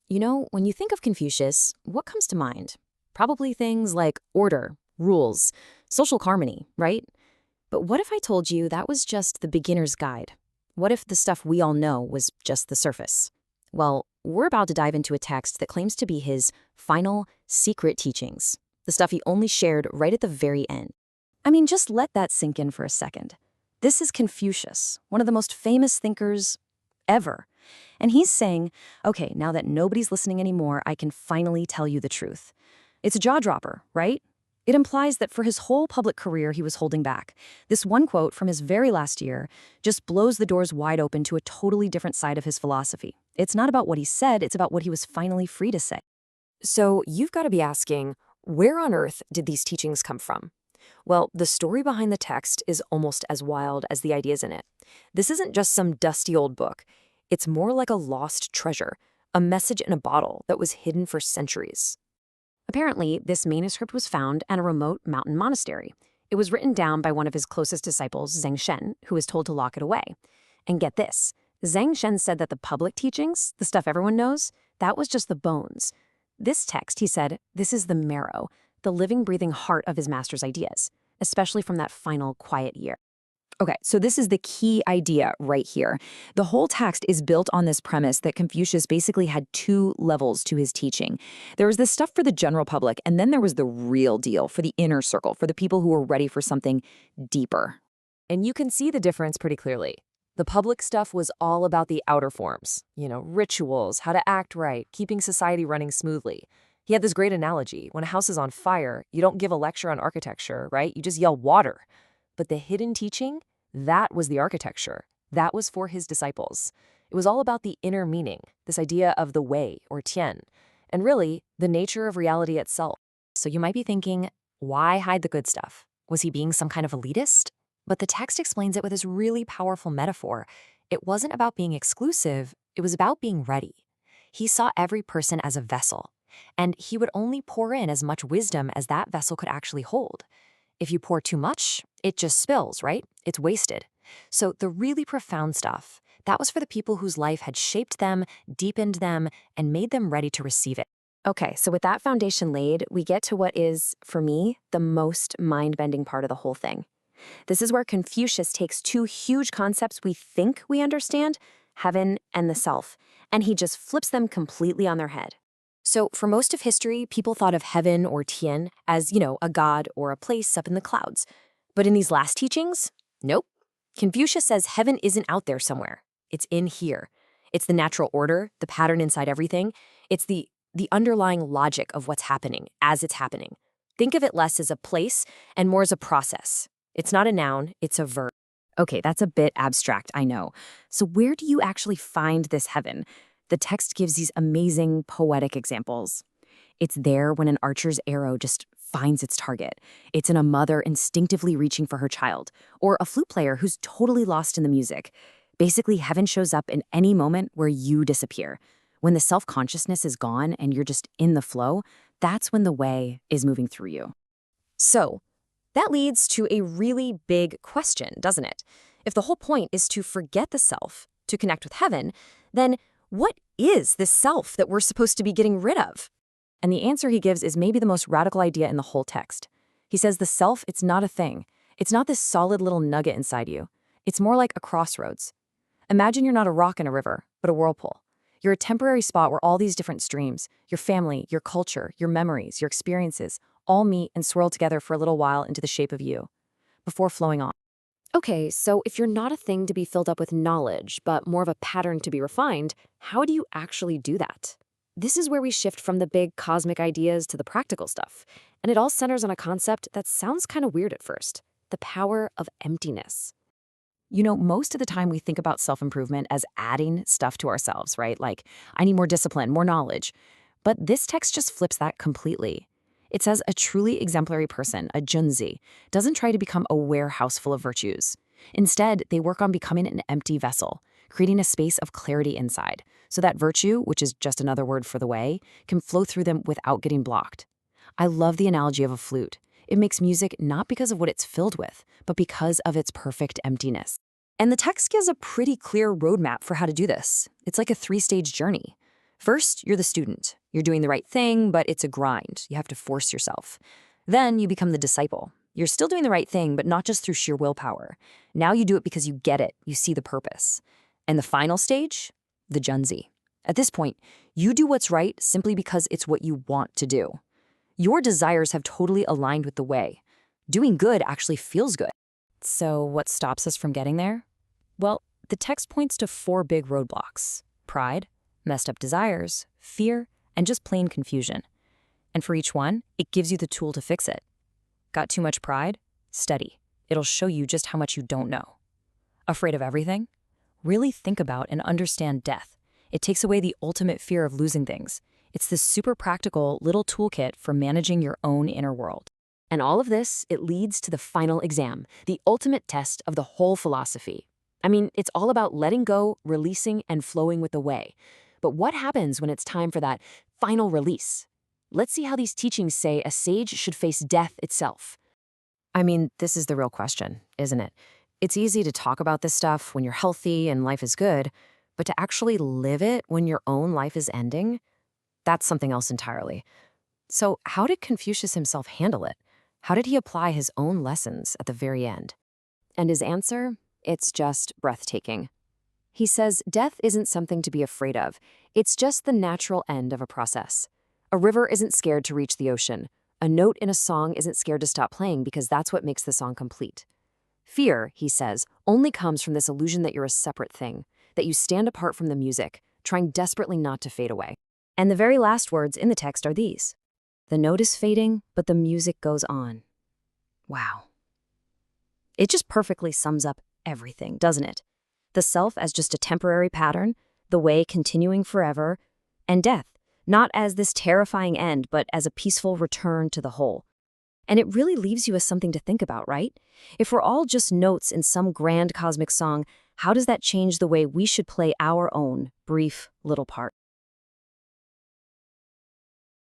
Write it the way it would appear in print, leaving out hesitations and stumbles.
When you think of Confucius, what comes to mind? Probably things like order, rules, social harmony, right? But what if I told you that was just the beginner's guide? What if the stuff we all know was just the surface? Well, we're about to dive into a text that claims to be his final secret teachings, the stuff he only shared right at the very end. I mean, just let that sink in for a second. This is Confucius, one of the most famous thinkers ever. And he's saying, okay, now that nobody's listening anymore, I can finally tell you the truth. It's a jaw-dropper, right? It implies that for his whole public career, he was holding back. This one quote from his very last year just blows the doors wide open to a totally different side of his philosophy. It's not about what he said, it's about what he was finally free to say. So you've got to be asking, where on earth did these teachings come from? Well, the story behind the text is almost as wild as the ideas in it. This isn't just some dusty old book. It's more like a lost treasure, a message in a bottle that was hidden for centuries. Apparently, this manuscript was found at a remote mountain monastery. It was written down by one of his closest disciples, Zeng Shen, who was told to lock it away. And get this, Zeng Shen said that the public teachings, the stuff everyone knows, that was just the bones. This text, he said, this is the marrow, the living, breathing heart of his master's ideas, especially from that final quiet year. Okay, so this is the key idea right here. The whole text is built on this premise that Confucius basically had two levels to his teaching. There was this stuff for the general public, and then there was the real deal for the inner circle, for the people who were ready for something deeper. And you can see the difference pretty clearly. The public stuff was all about the outer forms, rituals, how to act right, keeping society running smoothly. He had this great analogy. When a house is on fire, you don't give a lecture on architecture, right? You just yell water. But the hidden teaching, that was the architecture. That was for his disciples. It was all about the inner meaning, this idea of the way, or tian, and really, the nature of reality itself. So you might be thinking, why hide the good stuff? Was he being some kind of elitist? But the text explains it with this really powerful metaphor. It wasn't about being exclusive, it was about being ready. He saw every person as a vessel, and he would only pour in as much wisdom as that vessel could actually hold. If you pour too much, it just spills, right? It's wasted. So the really profound stuff, that was for the people whose life had shaped them, deepened them, and made them ready to receive it. Okay, so with that foundation laid, we get to what is, for me, the most mind-bending part of the whole thing. This is where Confucius takes two huge concepts we think we understand, heaven and the self, and he just flips them completely on their head. So for most of history, people thought of heaven or tian as, a god or a place up in the clouds. But in these last teachings, nope. Confucius says heaven isn't out there somewhere. It's in here. It's the natural order, the pattern inside everything. It's the underlying logic of what's happening as it's happening. Think of it less as a place and more as a process. It's not a noun, it's a verb. Okay, that's a bit abstract, I know. So where do you actually find this heaven? The text gives these amazing poetic examples. It's there when an archer's arrow just finds its target. It's in a mother instinctively reaching for her child, or a flute player who's totally lost in the music. Basically, heaven shows up in any moment where you disappear. When the self-consciousness is gone and you're just in the flow, that's when the way is moving through you. So, that leads to a really big question, doesn't it? If the whole point is to forget the self, to connect with heaven, then what is this self that we're supposed to be getting rid of? And the answer he gives is maybe the most radical idea in the whole text. He says the self, it's not a thing. It's not this solid little nugget inside you. It's more like a crossroads. Imagine you're not a rock in a river, but a whirlpool. You're a temporary spot where all these different streams, your family, your culture, your memories, your experiences, all meet and swirl together for a little while into the shape of you, before flowing on. Okay, so if you're not a thing to be filled up with knowledge, but more of a pattern to be refined, how do you actually do that? This is where we shift from the big cosmic ideas to the practical stuff, and it all centers on a concept that sounds kind of weird at first, the power of emptiness. Most of the time we think about self-improvement as adding stuff to ourselves, right? Like, I need more discipline, more knowledge. But this text just flips that completely. It says a truly exemplary person, a junzi, doesn't try to become a warehouse full of virtues. Instead, they work on becoming an empty vessel, creating a space of clarity inside, so that virtue, which is just another word for the way, can flow through them without getting blocked. I love the analogy of a flute. It makes music not because of what it's filled with, but because of its perfect emptiness. And the text gives a pretty clear roadmap for how to do this. It's like a 3-stage journey. First, you're the student. You're doing the right thing, but it's a grind. You have to force yourself. Then you become the disciple. You're still doing the right thing, but not just through sheer willpower. Now you do it because you get it. You see the purpose. And the final stage, the Junzi. At this point, you do what's right simply because it's what you want to do. Your desires have totally aligned with the way. Doing good actually feels good. So what stops us from getting there? Well, the text points to 4 big roadblocks: pride, messed up desires, fear, and just plain confusion. And for each one, it gives you the tool to fix it. Got too much pride? Study. It'll show you just how much you don't know. Afraid of everything? Really think about and understand death. It takes away the ultimate fear of losing things. It's this super practical little toolkit for managing your own inner world. And all of this, it leads to the final exam, the ultimate test of the whole philosophy. I mean, it's all about letting go, releasing, and flowing with the way. But what happens when it's time for that final release? Let's see how these teachings say a sage should face death itself. I mean, this is the real question, isn't it? It's easy to talk about this stuff when you're healthy and life is good, but to actually live it when your own life is ending, that's something else entirely. So how did Confucius himself handle it? How did he apply his own lessons at the very end? And his answer? It's just breathtaking. He says death isn't something to be afraid of. It's just the natural end of a process. A river isn't scared to reach the ocean. A note in a song isn't scared to stop playing because that's what makes the song complete. Fear, he says, only comes from this illusion that you're a separate thing, that you stand apart from the music, trying desperately not to fade away. And the very last words in the text are these: the note is fading, but the music goes on. Wow. It just perfectly sums up everything, doesn't it? The self as just a temporary pattern, the way continuing forever, and death, not as this terrifying end, but as a peaceful return to the whole. And it really leaves you with something to think about, right? If we're all just notes in some grand cosmic song, how does that change the way we should play our own brief little part?